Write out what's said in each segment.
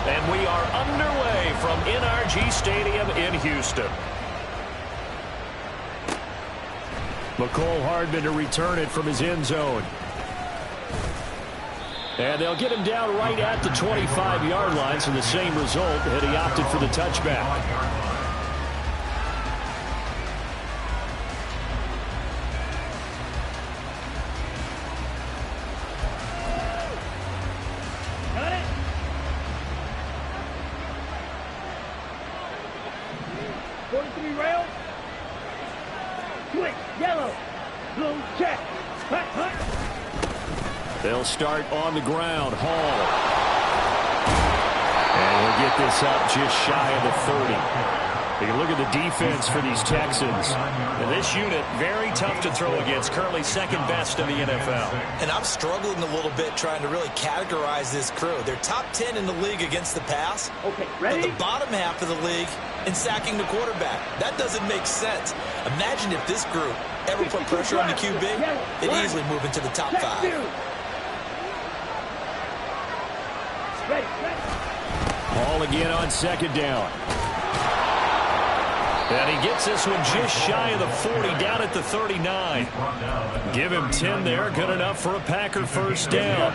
And we are underway from NRG Stadium in Houston. Mecole Hardman to return it from his end zone. And they'll get him down right at the 25-yard line, so the same result had he opted for the touchback. They'll start on the ground. Hall. And he'll get this up just shy of the 30. You can look at the defense for these Texans. And this unit, very tough to throw against. Currently second best in the NFL. And I'm struggling a little bit trying to really categorize this crew. They're top 10 in the league against the pass. Okay, ready? But the bottom half of the league in sacking the quarterback. That doesn't make sense. Imagine if this group ever put pressure on the QB, they'd easily move into the top 5. Hall again on second down. And he gets this one just shy of the 40, down at the 39. Give him 10 there, good enough for a Packer first down.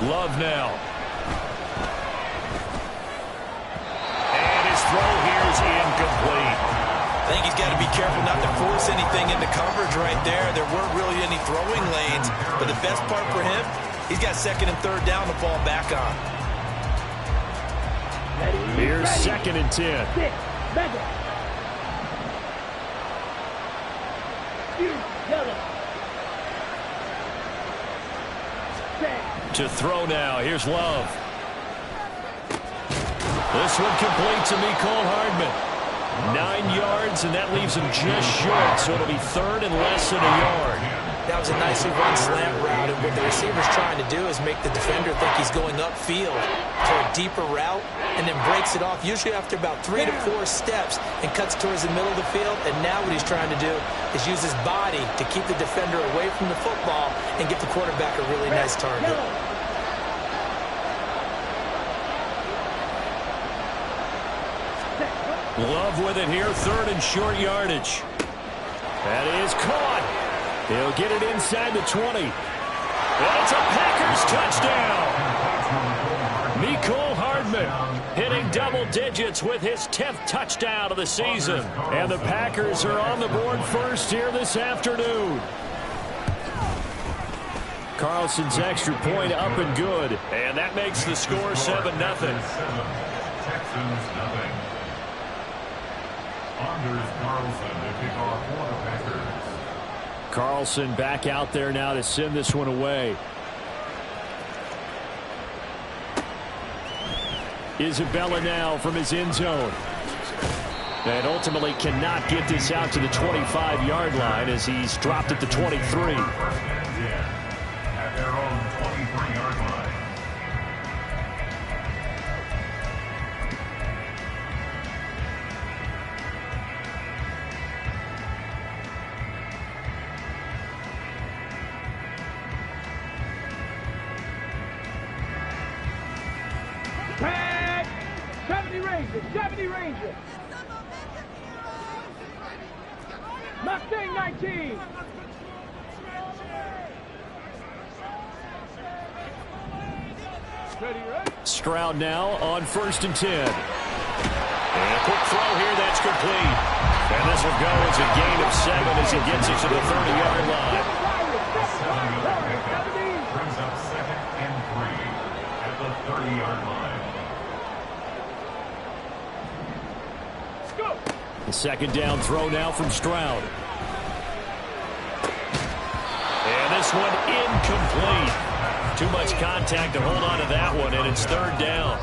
Love now. And his throw here is incomplete. I think he's got to be careful not to force anything into coverage right there. There weren't really any throwing lanes. But the best part for him, he's got second and third down to fall back on. Here's second and 10. To throw now. Here's Love. This one complete to Mecole Hardman. 9 yards, and that leaves him just short, so it'll be third and less than a yard. That was a nicely run slant route, and what the receiver's trying to do is make the defender think he's going upfield for a deeper route, and then breaks it off, usually after about 3 to 4 steps, and cuts towards the middle of the field. And now what he's trying to do is use his body to keep the defender away from the football and give the quarterback a really nice target. Love with it here, third and short yardage. That is caught. He'll get it inside the 20. And it's a Packers touchdown. Mecole Hardman hitting double digits with his 10th touchdown of the season. And the Packers are on the board first here this afternoon. Carlson's extra point up and good. And that makes the score 7-0. Texans nothing. Anders Carlson to kick off for the Packers. Carlson back out there now to send this one away. Isabella now from his end zone. And ultimately cannot get this out to the 25-yard line as he's dropped at the 23. At their own 23-yard line. Tag! 70 Rangers! Mustang 19! Stroud now on first and 10. And a quick throw here, that's complete. And this will go as a gain of 7 as he gets it to the 30-yard line. Brings up second and 3 at the 30-yard line. The second down throw now from Stroud. And this one incomplete. Too much contact to hold on to that one, and it's third down.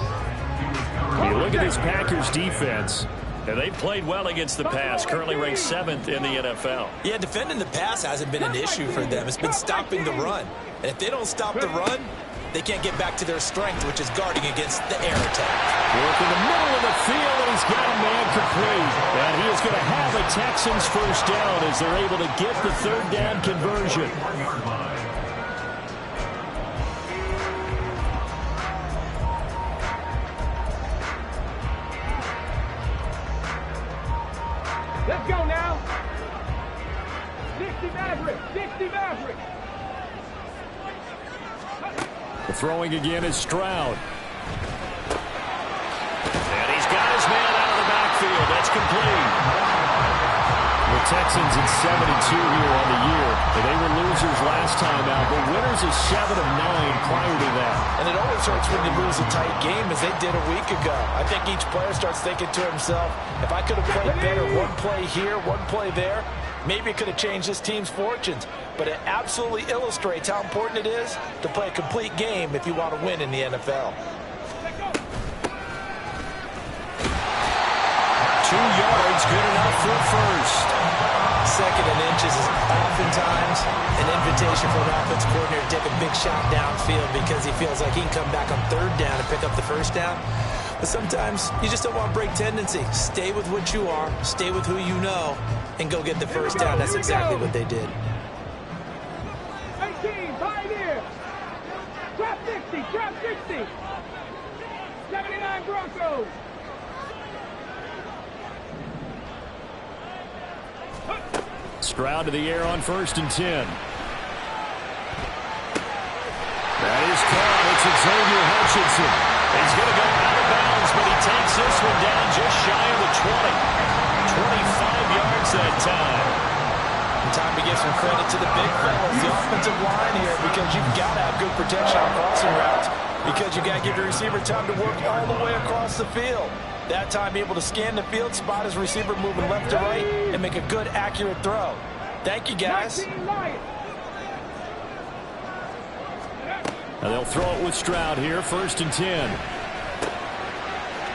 You look at this Packers defense, and they've played well against the pass, currently ranked 7th in the NFL. Yeah, defending the pass hasn't been an issue for them. It's been stopping the run. And if they don't stop the run, they can't get back to their strength, which is guarding against the air attack. Work in the middle of the field, and he's got a man complete. And he is is going to have a Texans first down as they're able to get the third down conversion. Let's go now. 60 Mavericks. 60 Mavericks. The throwing again is Stroud. And he's got his man out of the backfield. That's complete. The Texans at 7-2 here on the year. They were losers last time out, but winners of 7 of 9 prior to that. And it always hurts when you lose a tight game, as they did a week ago. I think each player starts thinking to himself, if I could have played better one play here, one play there, maybe it could have changed this team's fortunes. But it absolutely illustrates how important it is to play a complete game if you want to win in the NFL. 2 yards, good enough for a first. 2nd and inches is oftentimes an invitation for an offensive coordinator to take a big shot downfield because he feels like he can come back on 3rd down and pick up the first down. But sometimes you just don't want to break tendency. Stay with what you are, stay with who you know, and go get the first down. That's exactly what they did. 18, Pioneer. Trap 60, trap 60. 79 Broncos. Stroud to the air on 1st and 10. That is caught. It's Xavier Hutchinson. He's going to go out of bounds, but he takes this one down just shy of the 20. 25 yards that time. And time to give some credit to the big fellas, the offensive line here, because you've got to have good protection on crossing routes, because you got to give your receiver time to work all the way across the field. That time, be able to scan the field, spot his receiver moving left to right, and make a good, accurate throw. Thank you, guys. And they'll throw it with Stroud here, 1st and 10.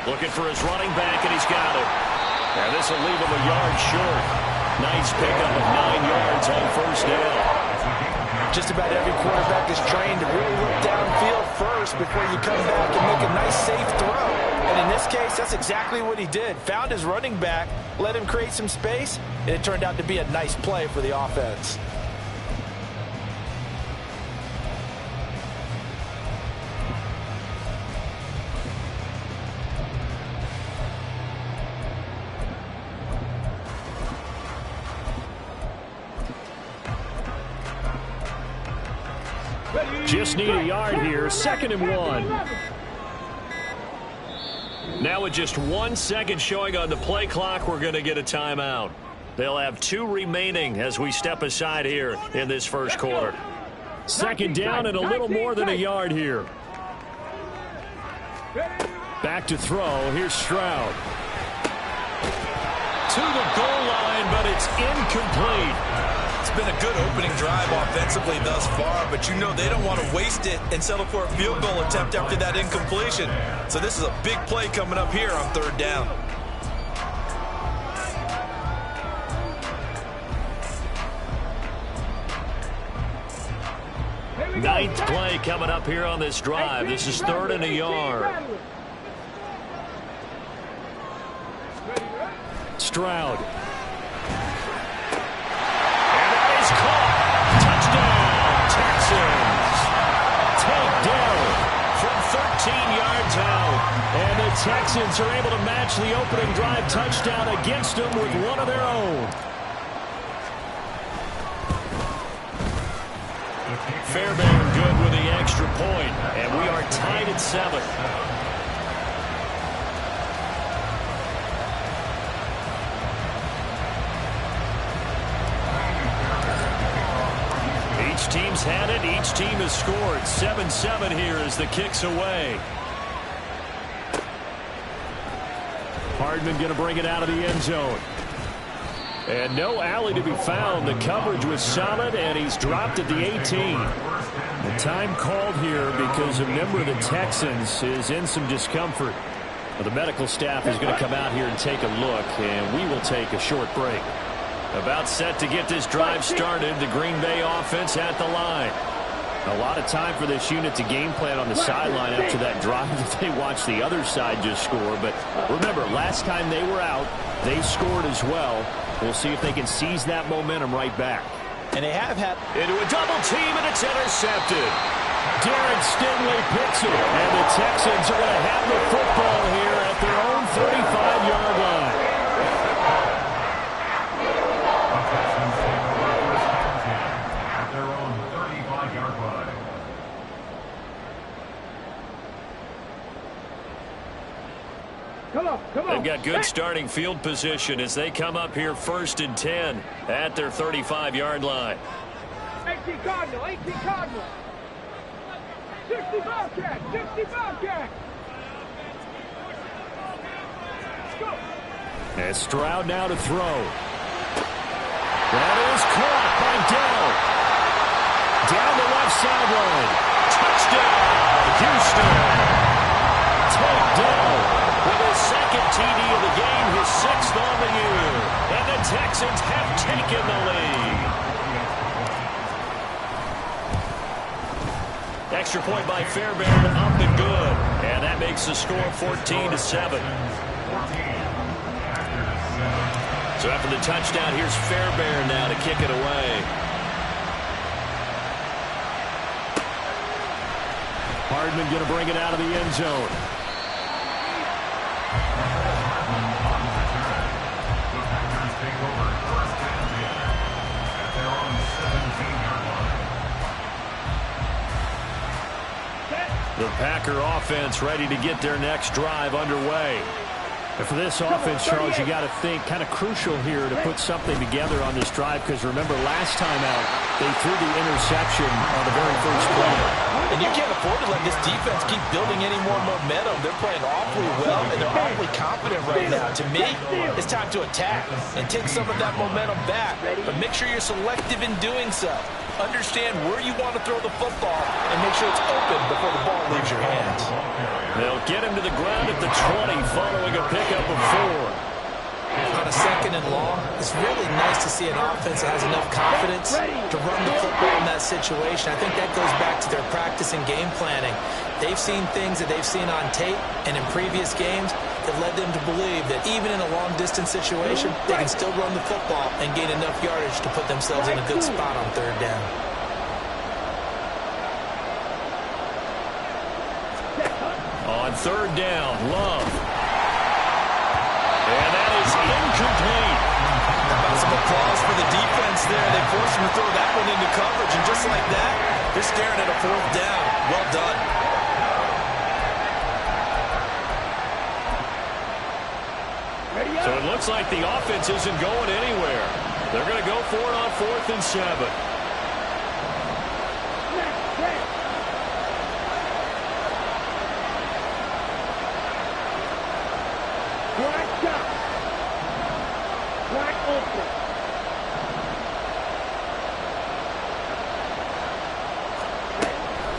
Looking for his running back, and he's got it. And this will leave him a yard short. Nice pickup of 9 yards on 1st down. Just about every quarterback is trained to really look downfield first before you come back and make a nice, safe throw. And in this case, that's exactly what he did. Found his running back, let him create some space, and it turned out to be a nice play for the offense. Just need a yard here, 2nd and 1. Now with just 1 second showing on the play clock, we're going to get a timeout. They'll have 2 remaining as we step aside here in this first quarter. 2nd down and a little more than a yard here. Back to throw. Here's Stroud. To the goal line, but it's incomplete. It's been a good opening drive offensively thus far, but you know they don't want to waste it and settle for a field goal attempt after that incompletion. So this is a big play coming up here on 3rd down. Ninth play coming up here on this drive. This is 3rd and a yard. Stroud. Touchdown, Texans. Takedown from 13 yards out. And the Texans are able to match the opening drive touchdown against them with one of their own. Fairbairn good with the extra point, and we are tied at 7. Each team's had it. Each team has scored. 7-7 here as the kick's away. Hardman going to bring it out of the end zone. And no alley to be found. The coverage was solid, and he's dropped at the 18. The time called here because a member of the Texans is in some discomfort. The medical staff is going to come out here and take a look, and we will take a short break. About set to get this drive started. The Green Bay offense at the line. A lot of time for this unit to game plan on the sideline after that drive that they watched the other side just score. But remember, last time they were out, they scored as well. We'll see if they can seize that momentum right back. And they have had into a double team, and it's intercepted. Darren Stingley picks it, and the Texans are going to have the football here at their own 35-yard line. At their own 35-yard line. Come on. They've got good starting field position as they come up here 1st and 10 at their 35-yard line. 18 Cardinal, 18 Cardinal. 60 Bobcat, 60 Bobcat. Go. And Stroud now to throw. That is caught by Dell. Down the left sideline. Touchdown, Houston. Tank Dell with his second TD of the game, his 6th on the year. And the Texans have taken the lead. Extra point by Fairbairn, up and good. And that makes the score 14-7. So after the touchdown, here's Fairbairn now to kick it away. Hardman going to bring it out of the end zone. The Packer offense ready to get their next drive underway. And for this offense, Charles, you got to think kind of crucial here to put something together on this drive, because remember last time out they threw the interception on the very first play. And you can't afford to let this defense keep building any more momentum. They're playing awfully well, and they're awfully confident right now. To me, it's time to attack and take some of that momentum back. But make sure you're selective in doing so. Understand where you want to throw the football and make sure it's open before the ball leaves your hands. They'll get him to the ground at the 20 following a pickup of 4. On a 2nd and long, it's really nice to see an offense that has enough confidence to run the football in that situation. I think that goes back to their practice and game planning. They've seen things that they've seen on tape and in previous games that led them to believe that even in a long-distance situation, they can still run the football and gain enough yardage to put themselves in a good spot on 3rd down. On 3rd down, Love. And that is incomplete. How about some applause for the defense there? They forced him to throw that one into coverage, and just like that, they're staring at a 4th down. Well done. So it looks like the offense isn't going anywhere. They're going to go for it on 4th and 7.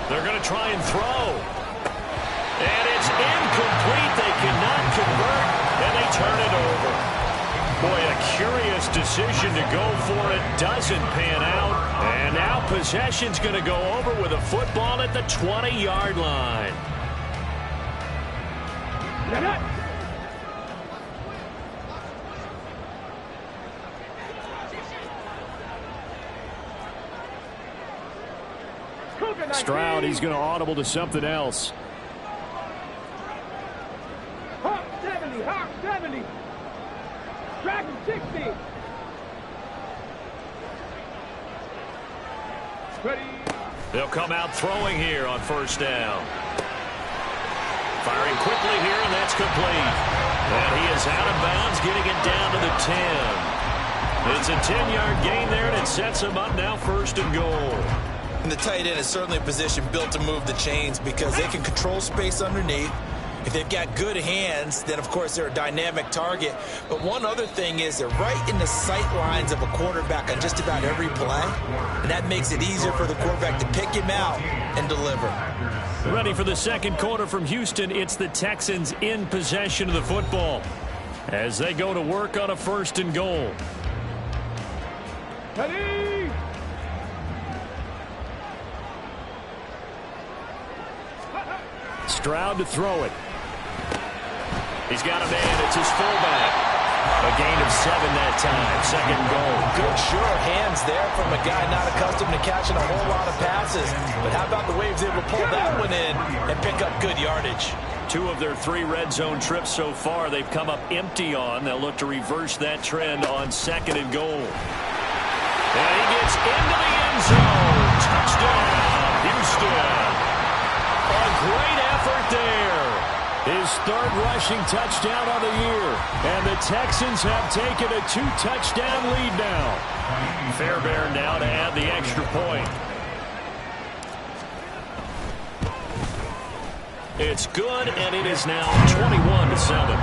They're going to try and throw. And it's incomplete. They cannot convert, and they turn it over. Boy, a curious decision to go for it. Doesn't pan out. And now possession's going to go over with a football at the 20-yard line. Stroud, he's going to audible to something else. Hawk 70, Hawk 70. Dragon 60. Ready. They'll come out throwing here on 1st down. Firing quickly here, and that's complete. And he is out of bounds, getting it down to the 10. It's a 10-yard gain there, and it sets him up now 1st and goal. And the tight end is certainly a position built to move the chains because they can control space underneath. If they've got good hands, then, of course, they're a dynamic target. But one other thing is they're right in the sight lines of a quarterback on just about every play. And that makes it easier for the quarterback to pick him out and deliver. Ready for the 2nd quarter from Houston. It's the Texans in possession of the football as they go to work on a 1st and goal. Ready. Stroud to throw it. He's got a man. It's his fullback. A gain of 7 that time. Second and goal. Good sure hands there from a guy not accustomed to catching a whole lot of passes. But how about the way he was able to pull that one in and pick up good yardage? 2 of their 3 red zone trips so far they've come up empty on. They'll look to reverse that trend on second and goal. And he gets into the end zone. Touchdown, Houston. A great effort there. His 3rd rushing touchdown of the year. And the Texans have taken a 2-touchdown lead now. Fairbairn now to add the extra point. It's good, and it is now 21-7.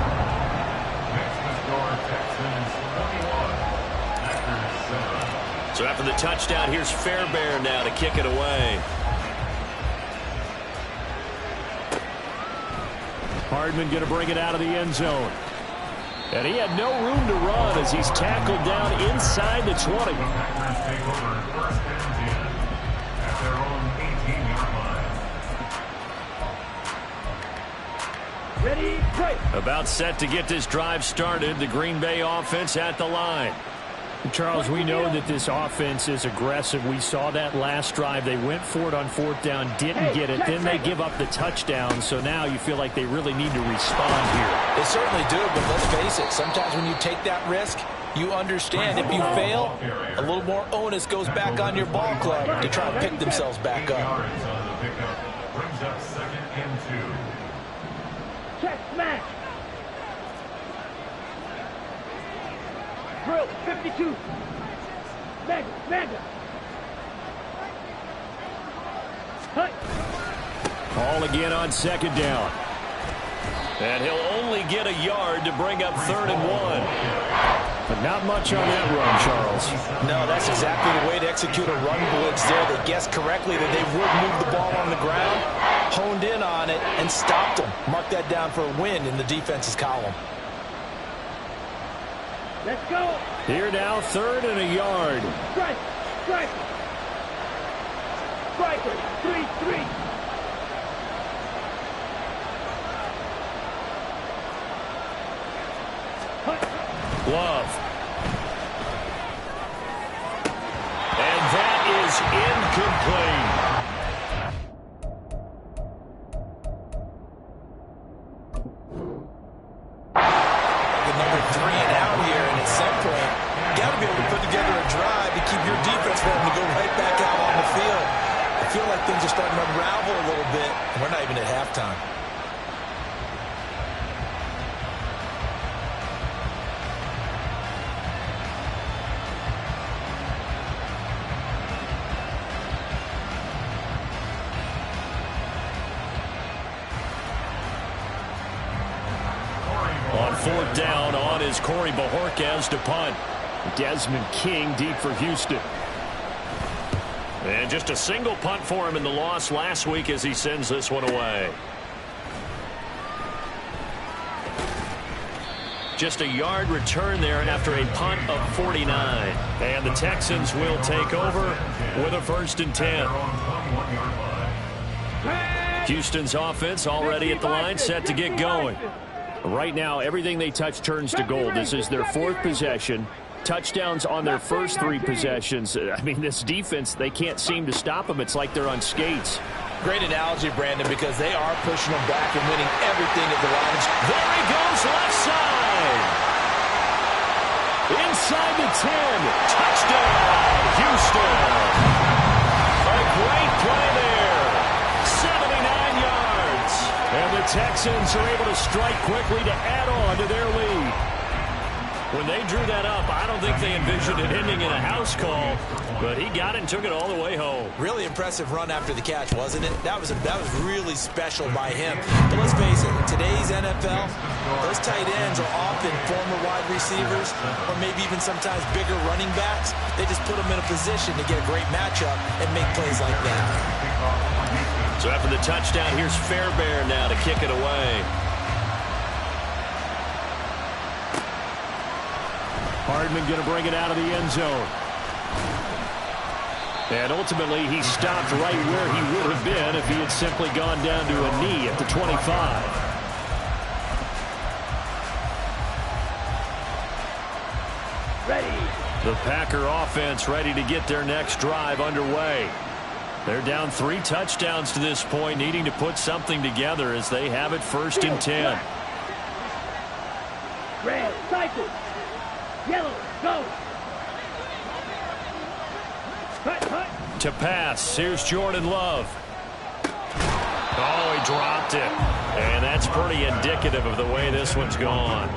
So after the touchdown, here's Fairbairn now to kick it away. Hardman going to bring it out of the end zone. And he had no room to run as he's tackled down inside the 20. Ready, play. About set to get this drive started. The Green Bay offense at the line. Charles, we know that this offense is aggressive. We saw that last drive. They went for it on 4th down, didn't get it. Then they give up the touchdown. So now you feel like they really need to respond here. They certainly do, but let's face it. Sometimes when you take that risk, you understand if you fail, a little more onus goes back on your ball club to try to pick themselves back up. Brings up 2nd and 2. Check, smash. Drill, 52. Mega. Hut. Ball again on 2nd down. And he'll only get a yard to bring up 3rd and 1. But not much on that run, Charles. No, that's exactly the way to execute a run blitz there. They guessed correctly that they would move the ball on the ground, honed in on it, and stopped them. Mark that down for a win in the defense's column. Let's go. Here now, 3rd and a yard. Strike. Striker, 3-3. Love. And that is incomplete. The number 3 and out here, and at some point, you got to be able to put together a drive to keep your defense from having to go right back out on the field. I feel like things are starting to unravel a little bit, and we're not even at halftime. On 4th down, on is Corey Bojorquez to punt. Desmond King deep for Houston. And just a single punt for him in the loss last week as he sends this one away. Just a yard return there after a punt of 49. And the Texans will take over with a 1st and 10. Houston's offense already at the line, set to get going. Right now, everything they touch turns to gold. This is their 4th possession. Touchdowns on their first 3 possessions. I mean, this defense, they can't seem to stop them. It's like they're on skates. Great analogy, Brandon, because they are pushing them back and winning everything at the line. There he goes, left side. Inside the 10. Touchdown, Houston. A great play there. 79 yards. And the Texans are able to strike quickly to add on to their lead. When they drew that up, I don't think they envisioned it ending in a house call, but he got it and took it all the way home. Really impressive run after the catch, wasn't it? That was really special by him. But let's face it, in today's NFL, those tight ends are often former wide receivers or maybe even sometimes bigger running backs. They just put them in a position to get a great matchup and make plays like that. So after the touchdown, here's Fairbairn now to kick it away. Hardman going to bring it out of the end zone. And ultimately, he stopped right where he would have been if he had simply gone down to a knee at the 25. Ready. The Packer offense ready to get their next drive underway. They're down 3 touchdowns to this point, needing to put something together as they have it 1st and 10. Red, cycle. Yellow, go. Cut. To pass, here's Jordan Love. Oh, he dropped it. And that's pretty indicative of the way this one's gone.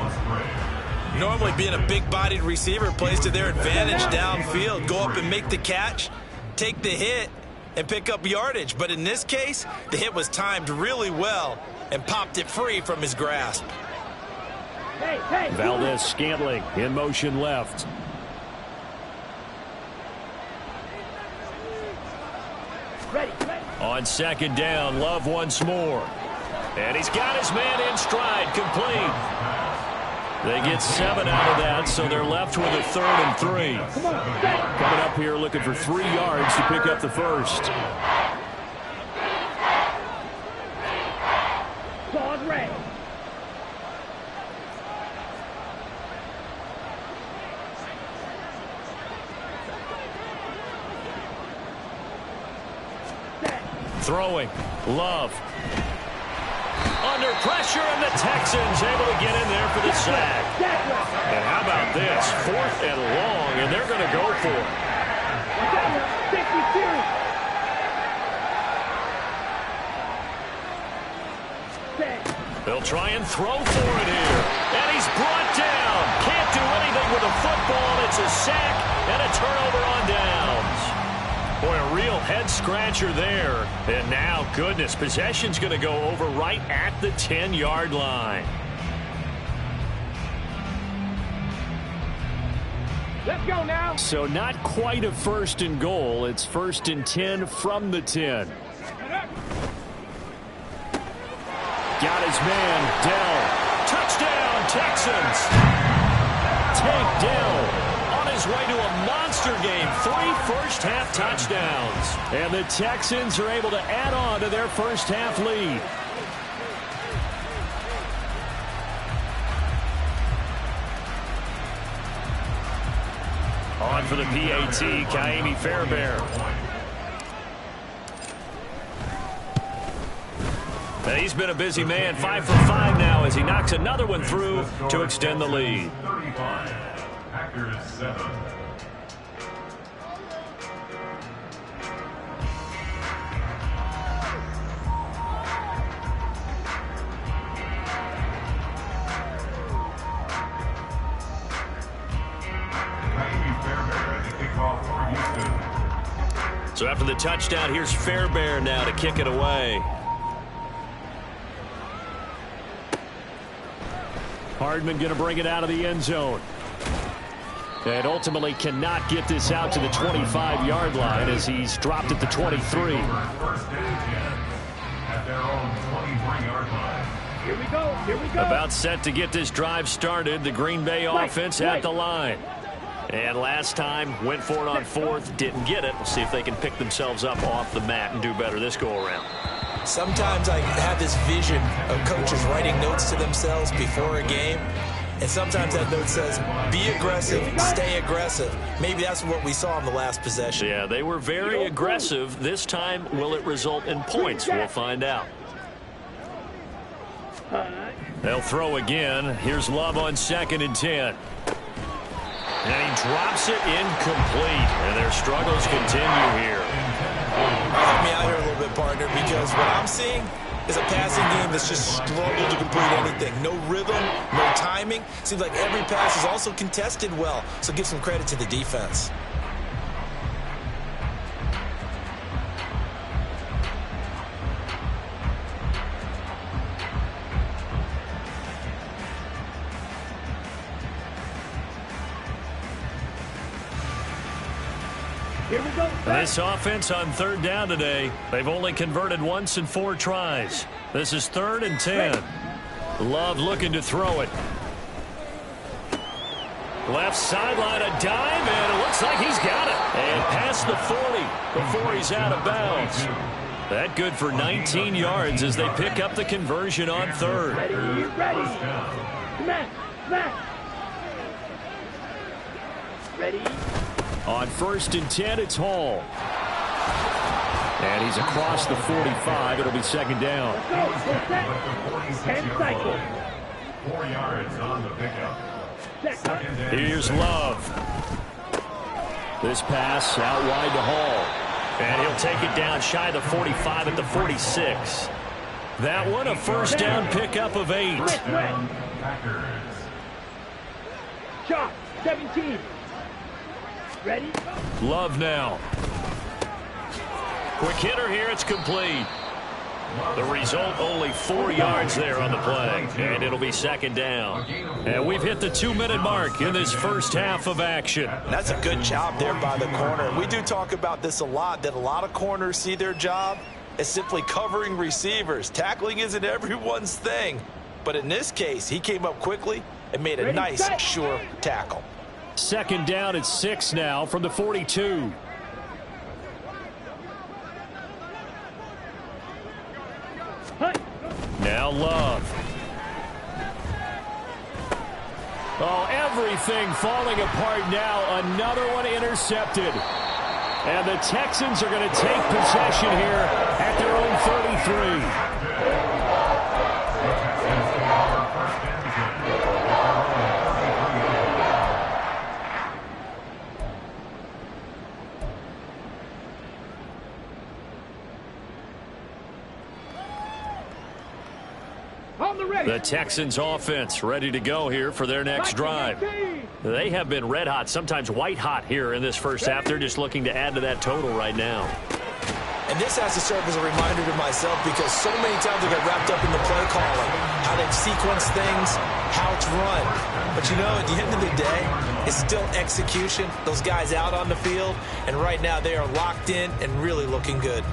Normally being a big-bodied receiver plays to their advantage downfield. Go up and make the catch, take the hit, and pick up yardage. But in this case, the hit was timed really well and popped it free from his grasp. Hey. Valdez-Scantling in motion left. Ready. On 2nd down, Love once more. And he's got his man in stride, complete. They get 7 out of that, so they're left with a 3rd and 3. Come on, set. Coming up here looking for 3 yards to pick up the first. Pause, red. Throwing. Love. Under pressure, and the Texans able to get in there for the sack. And how about this? 4th and long, and they're going to go for it. 60 series. They'll try and throw for it here. And he's brought down. Can't do anything with the football. It's a sack and a turnover on downs. Boy, a real head-scratcher there. And now, goodness, possession's going to go over right at the 10-yard line. Let's go now. So not quite a 1st and goal. It's 1st and 10 from the 10. Got his man, Dell. Touchdown, Texans. Take Dell. On his way to a monster game. 3 first-half touchdowns. And the Texans are able to add on to their first-half lead. On for the PAT, Kaimi Fairbairn. He's been a busy man, 5 for 5 now as he knocks another one through to extend the lead. 35, Packers 7. So after the touchdown, here's Fairbairn now to kick it away. Hardman going to bring it out of the end zone. And ultimately cannot get this out to the 25-yard line as he's dropped at the 23. First and 10 at their own 23-yard line. Here we go. About set to get this drive started. The Green Bay offense at the line. And last time, went for it on 4th, didn't get it. We'll see if they can pick themselves up off the mat and do better this go-around. Sometimes I have this vision of coaches writing notes to themselves before a game. And sometimes that note says, be aggressive, stay aggressive. Maybe that's what we saw in the last possession. Yeah, they were very aggressive. This time, will it result in points? We'll find out. They'll throw again. Here's Love on 2nd and 10. And he drops it incomplete. And their struggles continue here. Help me out here a little bit, partner, because what I'm seeing is a passing game that's just struggled to complete anything. No rhythm, no timing. Seems like every pass is also contested well. So give some credit to the defense. Here we go. This offense on 3rd down today, they've only converted once in 4 tries. This is 3rd and 10. Love looking to throw it. Left sideline, a dive, and it looks like he's got it. And past the 40 before he's out of bounds. That good for 19 yards as they pick up the conversion on third. Ready. Smash. Ready. On 1st and 10, it's Hall. And he's across the 45. It'll be second down. Let's go. We're set. 10 cycles. 4 yards on the pickup. Here's Love. This pass out wide to Hall. And he'll take it down shy of the 45 at the 46. That one, a first down pickup of 8. Shot. 17. Ready. Love now. Quick hitter here. It's complete. The result, only 4 yards there on the play. And it'll be second down. And we've hit the 2-minute mark in this first half of action. That's a good job there by the corner. We do talk about this a lot, that a lot of corners see their job as simply covering receivers. Tackling isn't everyone's thing. But in this case, he came up quickly and made a nice, sure tackle. Second down at 6 now from the 42. Now Love. Oh, everything falling apart now. Another one intercepted. And the Texans are going to take possession here at their own 33. The Texans offense ready to go here for their next drive. They have been red hot, sometimes white hot here in this first half. They're just looking to add to that total right now. And this has to serve as a reminder to myself because so many times I get wrapped up in the play calling, how they've sequenced things, how it's run. But you know, at the end of the day, it's still execution. Those guys out on the field, and right now they are locked in and really looking good.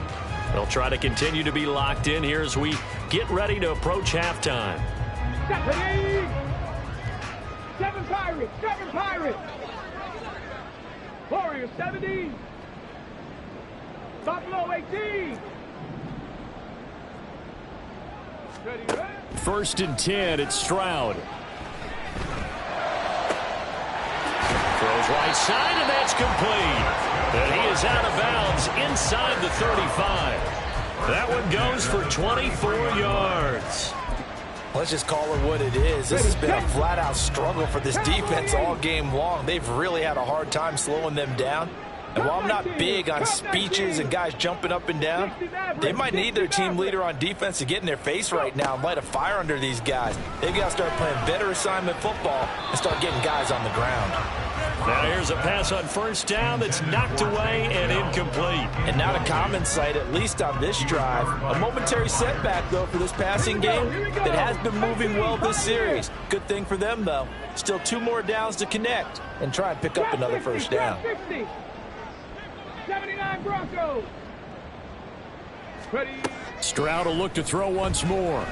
They'll try to continue to be locked in here as we get ready to approach halftime. 7 Pirates. Warriors 70. Buffalo 18. Ready. 1st and 10, it's Stroud. Throws right side, and that's complete. And he is out of bounds inside the 35. That one goes for 24 yards. Let's just call it what it is. This has been a flat-out struggle for this defense all game long. They've really had a hard time slowing them down. And while I'm not big on speeches and guys jumping up and down, they might need their team leader on defense to get in their face right now and light a fire under these guys. They've got to start playing better assignment football and start getting guys on the ground. Now here's a pass on first down that's knocked away and incomplete. And not a common sight, at least on this drive. A momentary setback, though, for this passing game that has been moving well this series. Good thing for them, though. Still 2 more downs to connect and try and pick up another first down. 79 Broncos. Ready. Stroud will look to throw once more.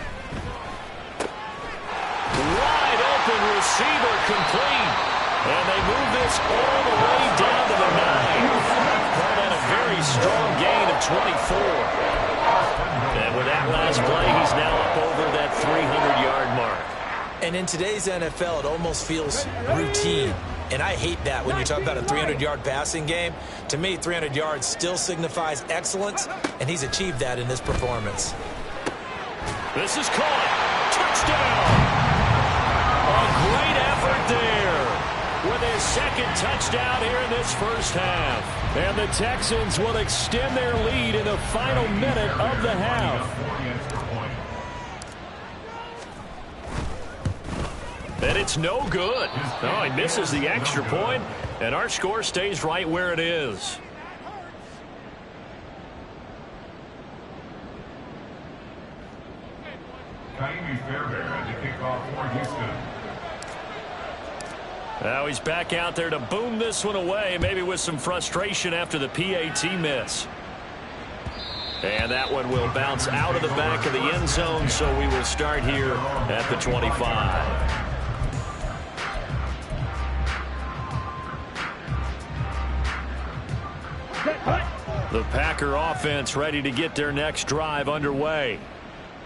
Wide open receiver complete. And they move this all the way down to the 9. Call that a very strong gain of 24. And with that last play, he's now up over that 300-yard mark. And in today's NFL, it almost feels routine. And I hate that when you talk about a 300-yard passing game. To me, 300 yards still signifies excellence, and he's achieved that in this performance. This is caught. Touchdown. A great effort there with his second touchdown here in this first half. And the Texans will extend their lead in the final minute of the half. And it's no good. Oh, he misses the extra point, and our score stays right where it is. Ka'imi Fairbairn to kick off for Houston. Now he's back out there to boom this one away, maybe with some frustration after the PAT miss. And that one will bounce out of the back of the end zone, so we will start here at the 25. The Packer offense ready to get their next drive underway.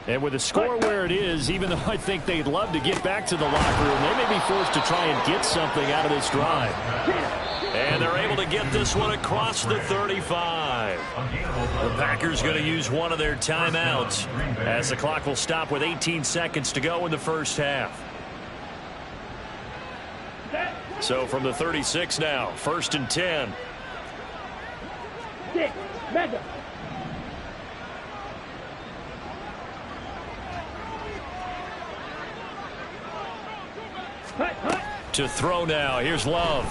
And with the score where it is, even though I think they'd love to get back to the locker room, they may be forced to try and get something out of this drive. And they're able to get this one across the 35. The Packers going to use one of their timeouts as the clock will stop with 18 seconds to go in the first half. So from the 36 now, 1st and 10. Mega. To throw now. Here's Love.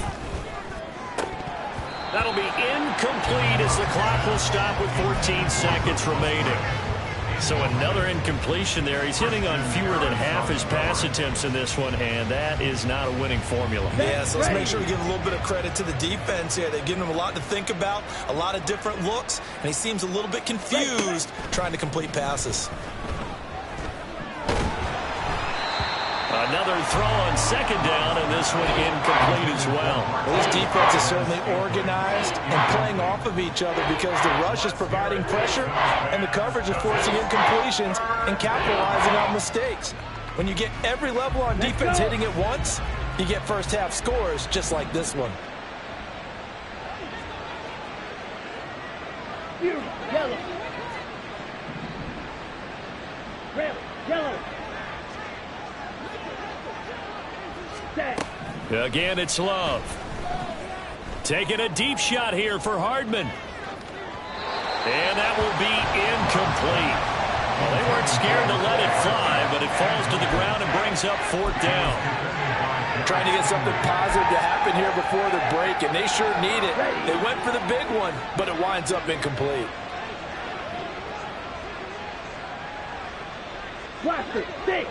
That'll be incomplete as the clock will stop with 14 seconds remaining. So another incompletion there. He's hitting on fewer than half his pass attempts in this one, and that is not a winning formula. Yeah, so let's make sure we give a little bit of credit to the defense here. They're giving him a lot to think about, a lot of different looks, and he seems a little bit confused trying to complete passes. Another throw on 2nd down, and this one incomplete as well. Well, this defense is certainly organized and playing off of each other because the rush is providing pressure and the coverage is forcing incompletions and capitalizing on mistakes. When you get every level on defense hitting it once, you get first half scores just like this one. Yellow. Red. Yellow. Again, it's Love. Taking a deep shot here for Hardman. And that will be incomplete. Well, they weren't scared to let it fly, but it falls to the ground and brings up 4th down. Trying to get something positive to happen here before the break, and they sure need it. They went for the big one, but it winds up incomplete. Watch it. Stay.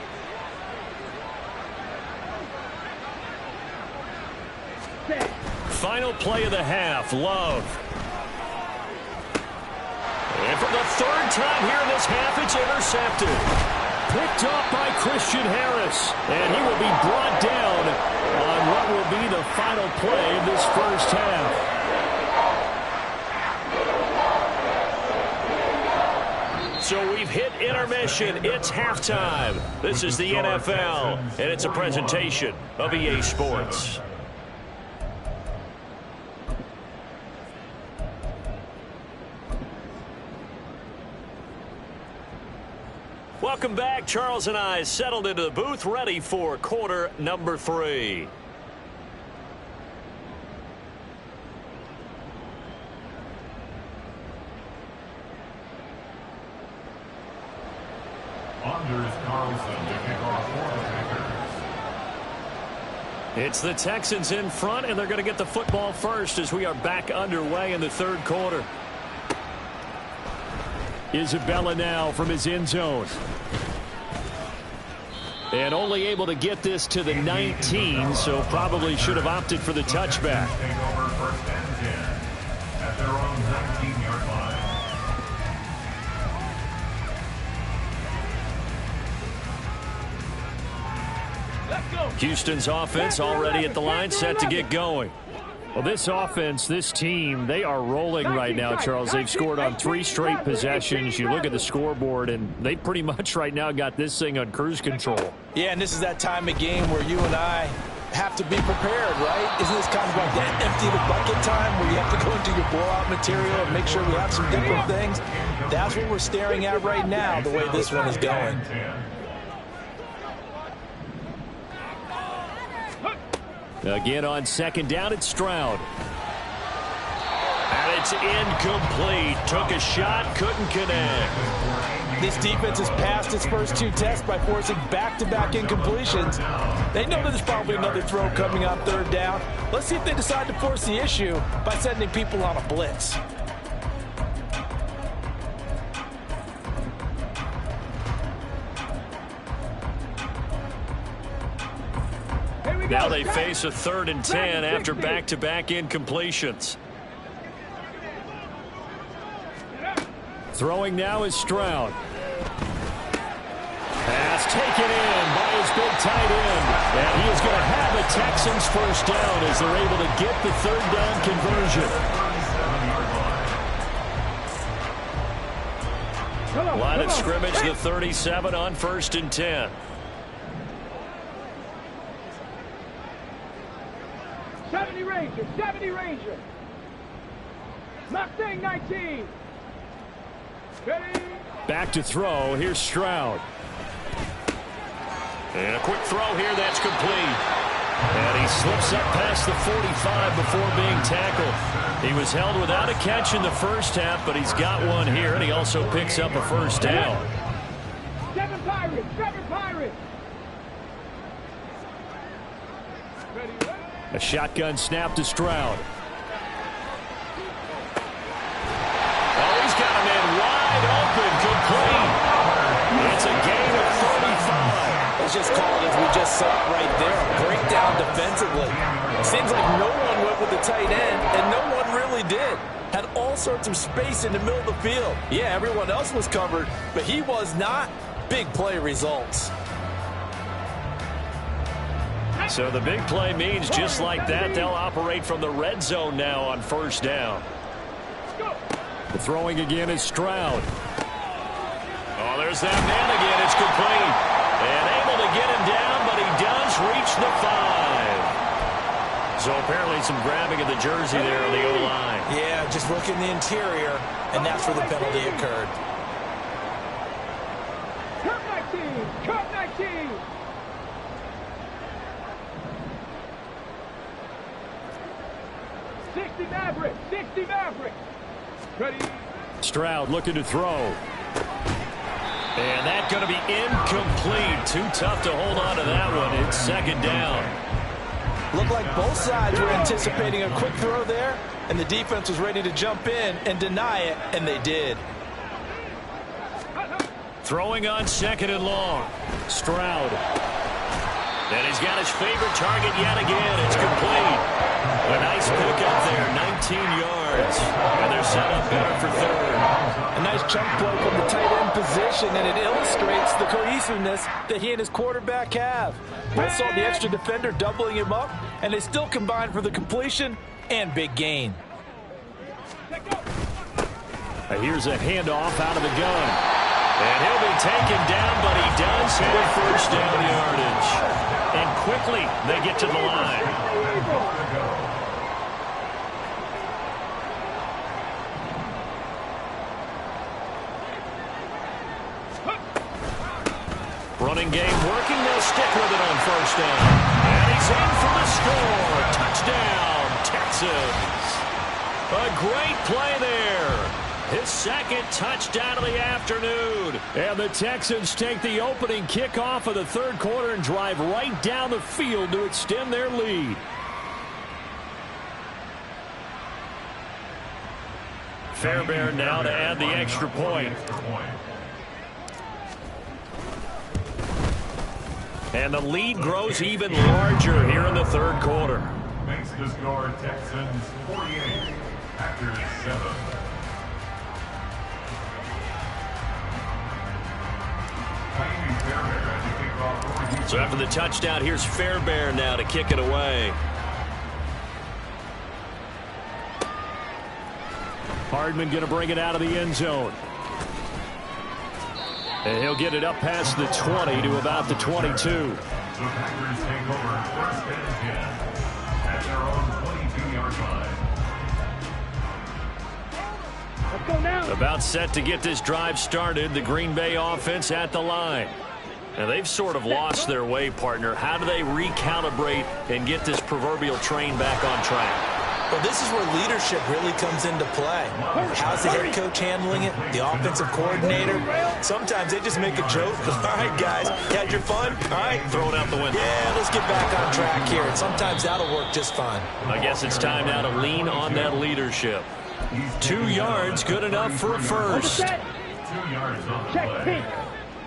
Final play of the half, Love. And for the 3rd time here in this half, it's intercepted. Picked off by Christian Harris. And he will be brought down on what will be the final play of this first half. So we've hit intermission. It's halftime. This is the NFL, and it's a presentation of EA Sports. Welcome back. Charles and I settled into the booth, ready for quarter number 3. Anders Carlson to kick off for the Packers. It's the Texans in front, and they're going to get the football first as we are back underway in the 3rd quarter. Isabella now from his end zone. And only able to get this to the 19, so probably should have opted for the touchback. Take over 1st and 10 at their own 19-yard line. Let's go. Houston's offense already at the line, set to get going. Well, this offense, this team, they are rolling right now, Charles. They've scored on 3 straight possessions. You look at the scoreboard, and they pretty much right now got this thing on cruise control. Yeah, and this is that time of game where you and I have to be prepared, right? Isn't this kind of like that empty the bucket time where you have to go into your blowout material and make sure we have some different things? That's what we're staring at right now, the way this one is going. Again on 2nd down, it's Stroud. And it's incomplete. Took a shot, couldn't connect. This defense has passed its first 2 tests by forcing back-to-back incompletions. They know that there's probably another throw coming on 3rd down. Let's see if they decide to force the issue by sending people on a blitz. Now they face a 3rd and 10 after back-to-back incompletions. Throwing now is Stroud. Pass taken in by his big tight end. And he is going to have a Texans first down as they're able to get the 3rd down conversion. Line of scrimmage, the 37 on 1st and 10. Ranger, 70 Ranger. Mustang 19. Ready. Back to throw. Here's Stroud. And a quick throw here that's complete. And he slips up past the 45 before being tackled. He was held without a catch in the first half, but he's got one here, and he also picks up a first down. 7 Pirates, 7 Pirates. Ready. A shotgun snap to Stroud. Oh, he's got a man wide open, complete. It's a gain of 35. Let's just call it as we just saw it right there. A breakdown defensively. Seems like no one went with the tight end, and no one really did. Had all sorts of space in the middle of the field. Yeah, everyone else was covered, but he was not. Big play results. So the big play means just like that, they'll operate from the red zone now on first down. The throwing again is Stroud. Oh, there's that man again. It's complete. And able to get him down, but he does reach the 5. So apparently some grabbing of the jersey there on the O-line. Yeah, just look in the interior, and that's where the penalty occurred. Cut 19, cut 19. Maverick, 60 Maverick. Ready. Stroud looking to throw. And that's going to be incomplete. Too tough to hold on to that one. It's second down. Looked like both sides were anticipating a quick throw there, and the defense was ready to jump in and deny it, and they did. Throwing on second and long. Stroud. And he's got his favorite target yet again. It's complete. A nice pickup there, 19 yards. And they're set up better for third. A nice chunk play from the tight end position, and it illustrates the cohesiveness that he and his quarterback have. Both saw the extra defender doubling him up, and they still combined for the completion and big gain. Here's a handoff out of the gun. And he'll be taken down, but he does have first down yardage. And quickly, they get to the line. Running game working. They'll stick with it on first down. And he's in for the score. Touchdown, Texans. A great play there. His second touchdown of the afternoon. And the Texans take the opening kickoff of the third quarter and drive right down the field to extend their lead. Fairbairn now to add the extra point. And the lead grows even larger here in the third quarter. Makes the score Texans 48, Packers 7. So after the touchdown, here's Fairbairn now to kick it away. Hardman going to bring it out of the end zone. And he'll get it up past the 20 to about the 22. The Packers take over first and 10 at their own 22-yard line. Let's go now. About set to get this drive started. The Green Bay offense at the line. Now they've sort of lost their way, partner. How do they recalibrate and get this proverbial train back on track? Well, this is where leadership really comes into play. How's the head coach handling it? The offensive coordinator? Sometimes they just make a joke. All right, guys, you had your fun? All right, Throw it out the window. yeah, let's get back on track here. And sometimes that'll work just fine. I guess it's time now to lean on that leadership. 2 yards, good enough for a first. 2 yards on the Check play. pink.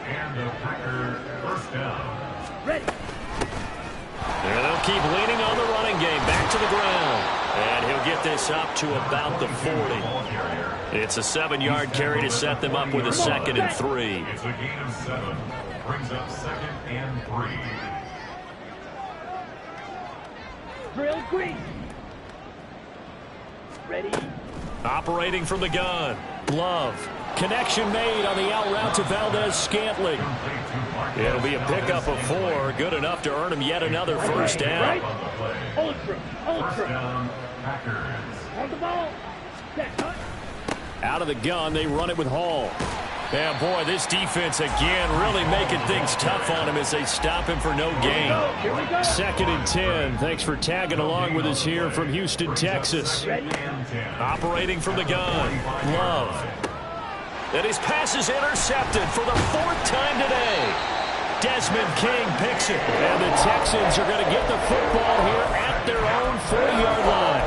And the Packers first down. Ready. And they'll keep leaning on the running game. Back to the ground. And he'll get this up to about the 40. It's a 7-yard carry to set them up with a 2nd and 3. It's a gain of 7. Brings up 2nd and 3. Drill green. Ready. Operating from the gun. Love. Connection made on the out route to Valdez-Scantling. It'll be a pickup of 4. Good enough to earn him yet another first down. Ultra. On the ball. Set, cut. Out of the gun, they run it with Hall. Yeah, boy, this defense again really making things tough on him as they stop him for no gain. 2nd and 10. Thanks for tagging along with us here from Houston, Texas. Operating from the gun, Love. And his pass is intercepted for the 4th time today. Desmond King picks it. And the Texans are going to get the football here at their own 40-yard line.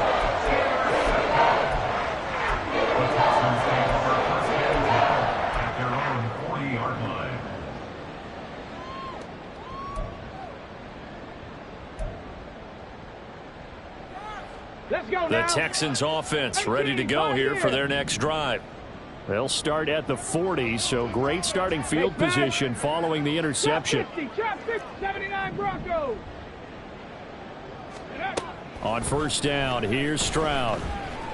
The Texans offense ready to go here for their next drive. They'll start at the 40, so great starting field position following the interception. 79 Broncos. On first down, here's Stroud.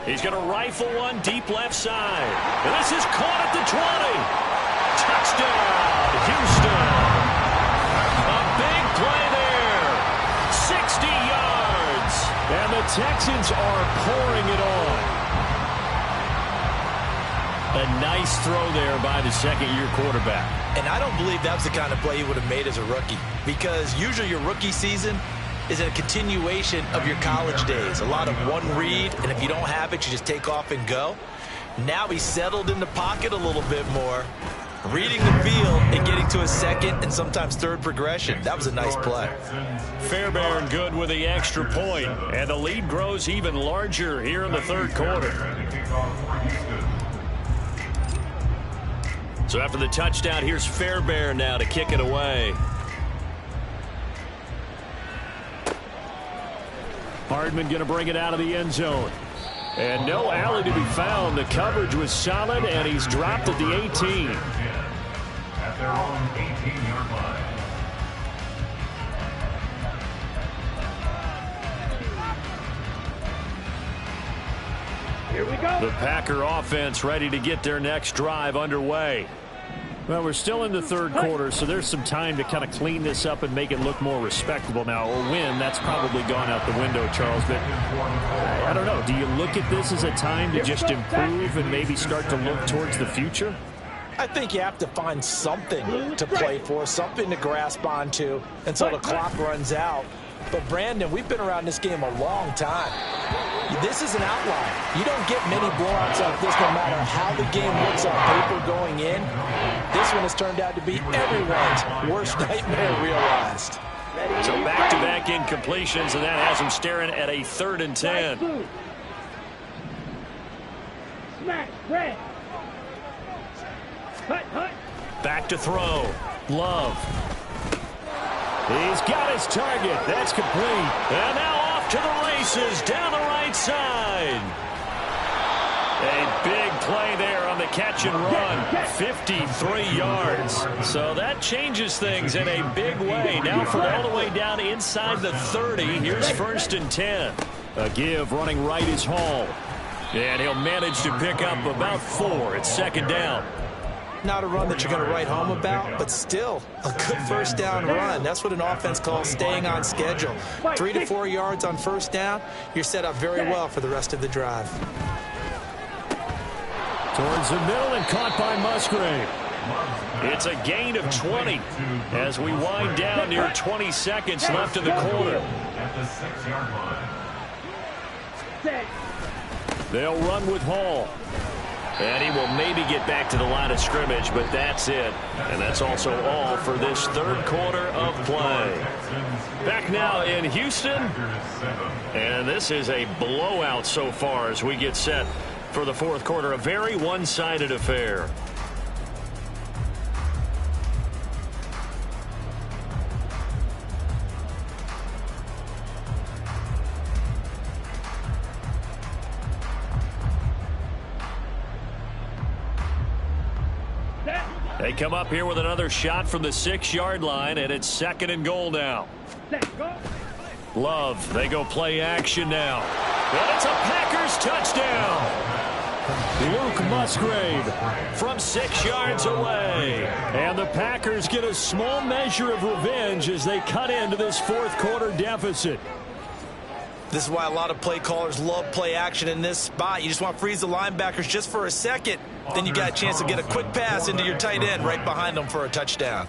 He's going to rifle one deep left side. And this is caught at the 20. Touchdown, Houston. A big play there. 60 yards. And the Texans are pouring it on. A nice throw there by the second-year quarterback. And I don't believe that's the kind of play he would have made as a rookie, because usually your rookie season is a continuation of your college days. A lot of one read, and if you don't have it, you just take off and go. Now he's settled in the pocket a little bit more, reading the field and getting to a second and sometimes third progression. That was a nice play. Fairbairn good with the extra point, and the lead grows even larger here in the third quarter. So after the touchdown, here's Fairbairn now to kick it away. Hardman going to bring it out of the end zone. And no alley to be found. The coverage was solid, and he's dropped at the 18. At their own 18-yard line. Here we go. The Packer offense ready to get their next drive underway. Well, we're still in the third quarter, so there's some time to kind of clean this up and make it look more respectable now. A win, that's probably gone out the window, Charles. But I don't know. Do you look at this as a time to just improve and maybe start to look towards the future? I think you have to find something to play for, something to grasp onto until the clock runs out. But, Brandon, we've been around this game a long time. This is an outlier. You don't get many blowouts like this no matter how the game looks on paper going in. This one has turned out to be everyone's worst nightmare realized. So back-to-back incompletions, and that has him staring at a 3rd and 10. Smash, red. Hut. Back to throw. Love. He's got his target. That's complete. And now off to the races down the right side. A big play there on the catch and run. 53 yards. So that changes things in a big way. Now from all the way down inside the 30. Here's 1st and 10. A give running right is Hall. And he'll manage to pick up about 4. It's 2nd down. Not a run that you're going to write home about, but still a good first down run. That's what an offense calls staying on schedule. 3 to 4 yards on first down, you're set up very well for the rest of the drive. Towards the middle and caught by Musgrave. It's a gain of 20 as we wind down near 20 seconds left in the quarter. At the 6-yard line. They'll run with Hall. And he will maybe get back to the line of scrimmage, but that's it. And that's also all for this third quarter of play. Back now in Houston. And this is a blowout so far as we get set for the fourth quarter. A very one-sided affair. They come up here with another shot from the 6-yard line, and it's 2nd and goal now. Love, they go play action now. And it's a Packers touchdown. Luke Musgrave from 6 yards away. And the Packers get a small measure of revenge as they cut into this fourth quarter deficit. This is why a lot of play callers love play action in this spot. You just want to freeze the linebackers just for a second. Then you got a chance to get a quick pass into your tight end right behind them for a touchdown.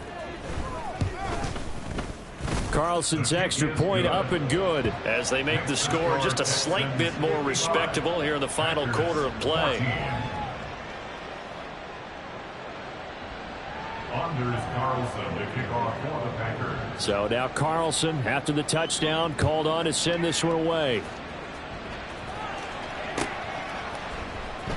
Carlson's extra point up and good as they make the score just a slight bit more respectable here in the final quarter of play. Anders Carlson to kick off for the Packers. So now Carlson, after the touchdown, called on to send this one away.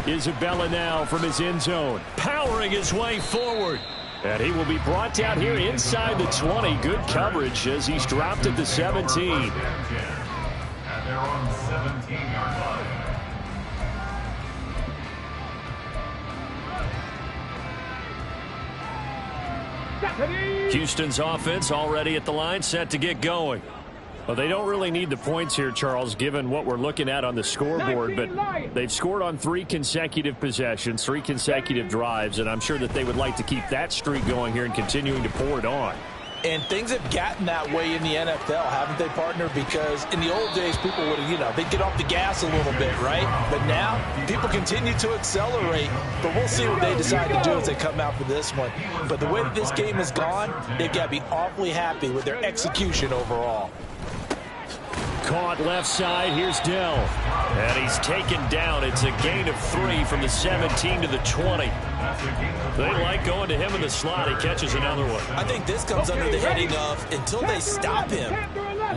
Isabella now from his end zone, powering his way forward. And he will be brought down here inside the 20. Good coverage as he's dropped at the 17. And they're on 17-yard line. Houston's offense already at the line, set to get going. Well, they don't really need the points here, Charles, given what we're looking at on the scoreboard, but they've scored on 3 consecutive possessions, 3 consecutive drives, and I'm sure that they would like to keep that streak going here and continuing to pour it on. And things have gotten that way in the NFL, haven't they, partner? Because in the old days, people would have, they'd get off the gas a little bit, right? But now, people continue to accelerate. But we'll see what they decide to do as they come out for this one. But the way that this game has gone, they've got to be awfully happy with their execution overall. Caught left side. Here's Dell. And he's taken down. It's a gain of 3 from the 17 to the 20. They like going to him in the slot. He catches another one. I think this comes under the heading of until they stop him,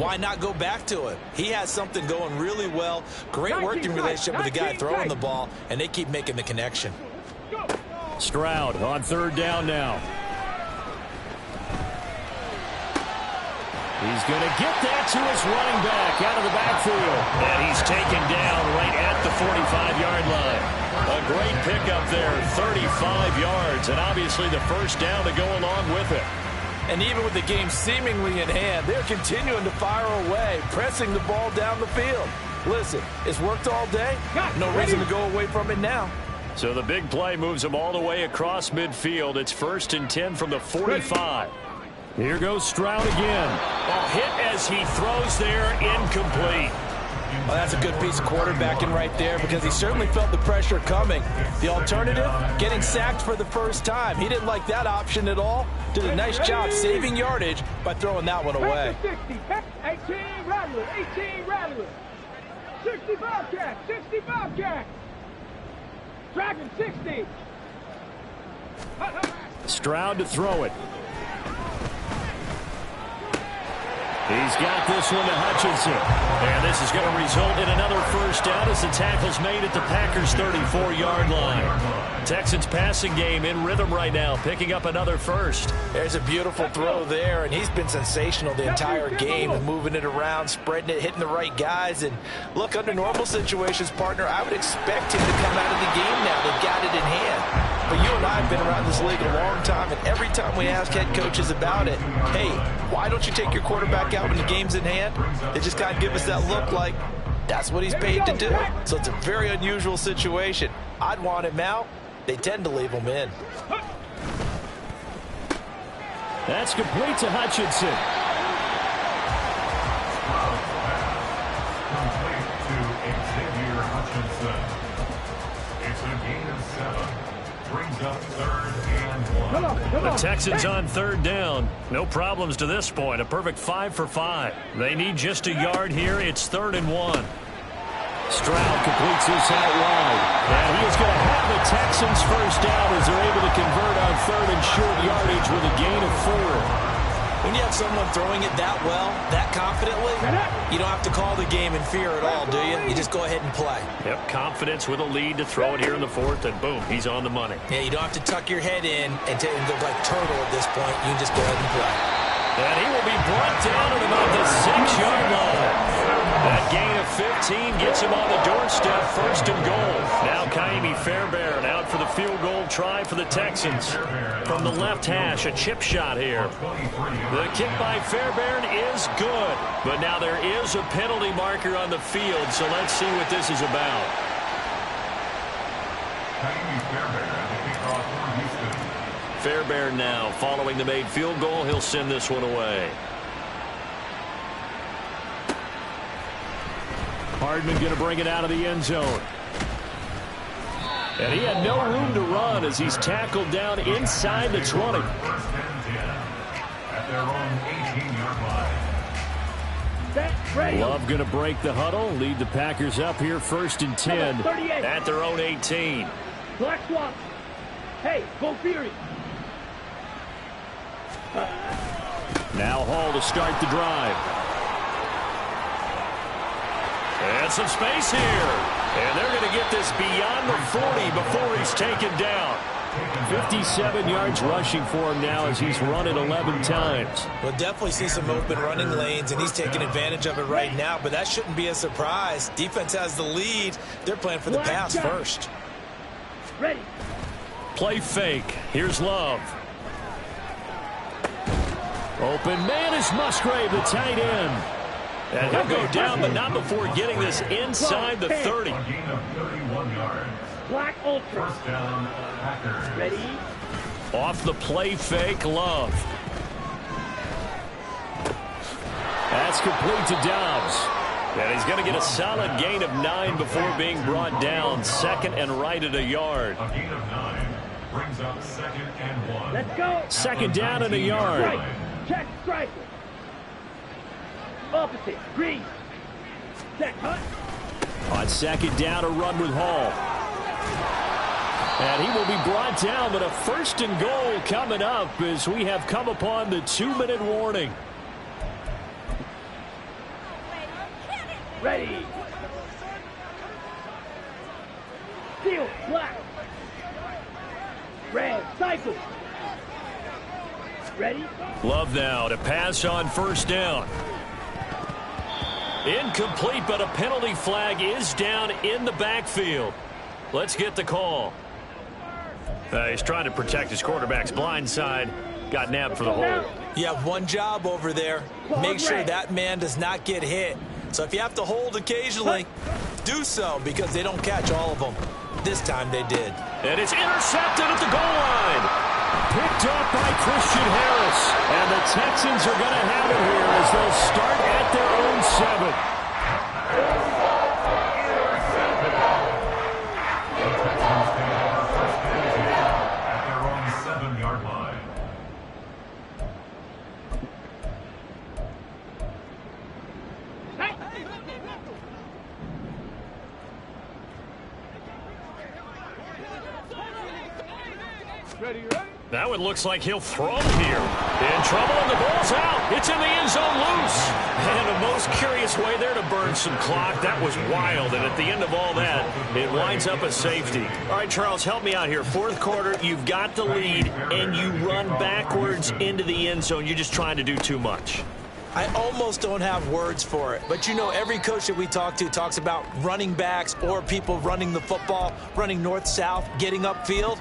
why not go back to him? He has something going really well. Great working relationship with the guy throwing the ball, and they keep making the connection. Stroud on 3rd down now. He's going to get that to his running back out of the backfield. And he's taken down right at the 45-yard line. A great pickup there, 35 yards, and obviously the first down to go along with it. And even with the game seemingly in hand, they're continuing to fire away, pressing the ball down the field. Listen, it's worked all day. No reason to go away from it now. So the big play moves them all the way across midfield. It's 1st and 10 from the 45. Here goes Stroud again. A hit as he throws there, incomplete. Well, that's a good piece of quarterbacking right there because he certainly felt the pressure coming. The alternative, getting sacked for the first time. He didn't like that option at all. Did a nice job saving yardage by throwing that one away. 60, 18 Rattler, 18 Rattler. 60 Bobcat, 60 Bobcat. Dragon 60. Stroud to throw it. He's got this one to Hutchinson. And this is going to result in another first down as the tackle's made at the Packers' 34-yard line. Texans passing game in rhythm right now, picking up another first. There's a beautiful throw there, and he's been sensational the entire game, moving it around, spreading it, hitting the right guys. And look, under normal situations, partner, I would expect him to come out of the game now. They've got it in hand. But you and I have been around this league a long time, and every time we ask head coaches about it, hey, why don't you take your quarterback out when the game's in hand? They just kind of give us that look like that's what he's paid to do. So it's a very unusual situation. I'd want him out. They tend to leave him in. That's complete to Hutchinson. Complete to Xavier Hutchinson. It's a gain of 7. Brings up 3rd and 1. The Texans on 3rd down. No problems to this point. A perfect 5 for 5. They need just a yard here. It's 3rd and 1. Stroud completes this out wide. And he is going to have the Texans first down as they're able to convert on 3rd and short yardage with a gain of 4. When you have someone throwing it that well, that confidently, you don't have to call the game in fear at all, do you? You just go ahead and play. Yep, confidence with a lead to throw it here in the 4th, and boom, he's on the money. Yeah, you don't have to tuck your head in and go like turtle at this point. You can just go ahead and play. And he will be brought down at about the 6-yard line. That gain of 15 gets him on the doorstep, 1st and goal. Now Kaimi Fairbairn out for the field goal try for the Texans. From the left hash, a chip shot here. The kick by Fairbairn is good. But now there is a penalty marker on the field, so let's see what this is about. Fairbairn now following the made field goal. He'll send this one away. Hardman going to bring it out of the end zone. And he had no room to run as he's tackled down inside the 20. At their own 18-yard line. Love going to break the huddle, lead the Packers up here 1st and 10 at their own 18. Black swap. Hey, go Fury. Now Hall to start the drive. And some space here. And they're going to get this beyond the 40 before he's taken down. 57 yards rushing for him now as he's run it 11 times. We'll definitely see some open running lanes, and he's taking advantage of it right now, but that shouldn't be a surprise. Defense has the lead. They're playing for the pass first. Ready. Play fake. Here's Love. Open man is Musgrave, the tight end. And he'll go down, but not before getting this inside the 30. A gain of 31 yards. Black Ultra. First down, Packers. Ready. Off the play fake, Love. That's complete to Dobbs. And he's going to get a solid gain of 9 before being brought down. 2nd and right at a yard. A gain of 9 brings up 2nd and 1. Let's go. 2nd down and a yard. Strike. Check striker. Opposite. Green. Check hut. On 2nd down, a run with Hall. And he will be brought down, but a 1st and goal coming up as we have come upon the 2-minute warning. Ready. Steel. Black. Red. Cycle. Ready. Love now to pass on 1st down. Incomplete, but a penalty flag is down in the backfield. Let's get the call. He's trying to protect his quarterback's blind side. Got nabbed for the hold. You have one job over there. Make sure that man does not get hit. So if you have to hold occasionally, do so, because they don't catch all of them. This time they did. And it's intercepted at the goal line. Picked up by Christian Harris. And the Texans are going to have it here as they'll start at their own 7. At their own 7-yard line. Ready, ready. That one looks like he'll throw here. In trouble, and the ball's out. It's in the end zone loose. And a most curious way there to burn some clock. That was wild, and at the end of all that, it winds up a safety. All right, Charles, help me out here. 4th quarter, you've got the lead, and you run backwards into the end zone. You're just trying to do too much. I almost don't have words for it, but you know, every coach that we talk to talks about running backs or people running the football, running north-south, getting upfield.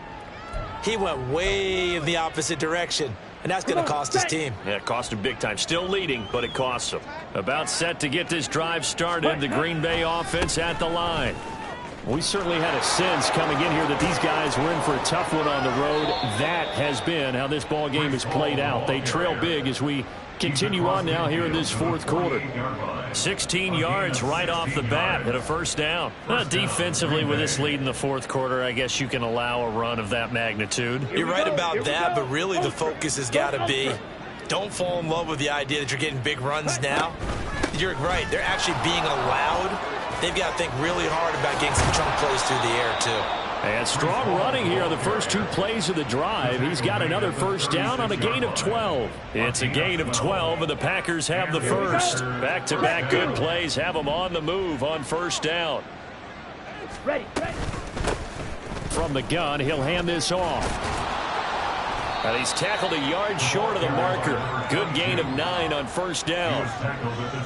He went way in the opposite direction, and that's going to cost his team. Yeah, it cost him big time. Still leading, but it costs him. About set to get this drive started. The Green Bay offense at the line. We certainly had a sense coming in here that these guys were in for a tough one on the road. That has been how this ball game has played out. They trail big as we continue on now here in this 4th quarter. 16 yards right off the bat and a 1st down. Defensively, with this lead in the 4th quarter, I guess you can allow a run of that magnitude. You're right about that, but really the focus has got to be, don't fall in love with the idea that you're getting big runs now. You're right. They're actually being allowed. They've got to think really hard about getting some chunk plays through the air, too. And strong running here on the first 2 plays of the drive. He's got another 1st down on a gain of 12. It's a gain of 12, and the Packers have the 1st. Back-to-back good plays have them on the move on 1st down. Ready, ready. From the gun, he'll hand this off. And he's tackled a yard short of the marker. Good gain of 9 on 1st down.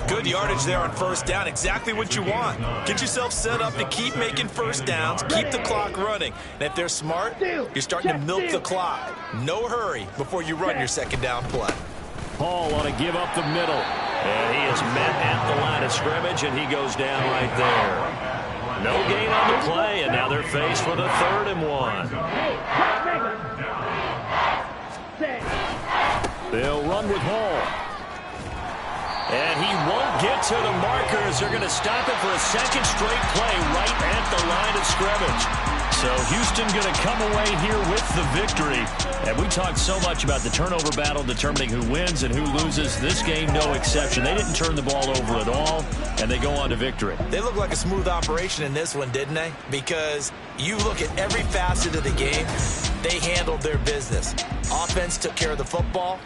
Good yardage there on 1st down. Exactly what you want. Get yourself set up to keep making 1st downs. Keep the clock running. And if they're smart, you're starting to milk the clock. No hurry before you run your 2nd down play. Hall ought to give up the middle. And he is met at the line of scrimmage, and he goes down right there. No gain on the play, and now they're faced with a 3rd and 1. They'll run with Hall. And he won't get to the markers. They're going to stop it for a 2nd straight play right at the line of scrimmage. So Houston going to come away here with the victory. And we talked so much about the turnover battle determining who wins and who loses. This game, no exception. They didn't turn the ball over at all, and they go on to victory. They look like a smooth operation in this one, didn't they? Because you look at every facet of the game, they handled their business. Offense took care of the football.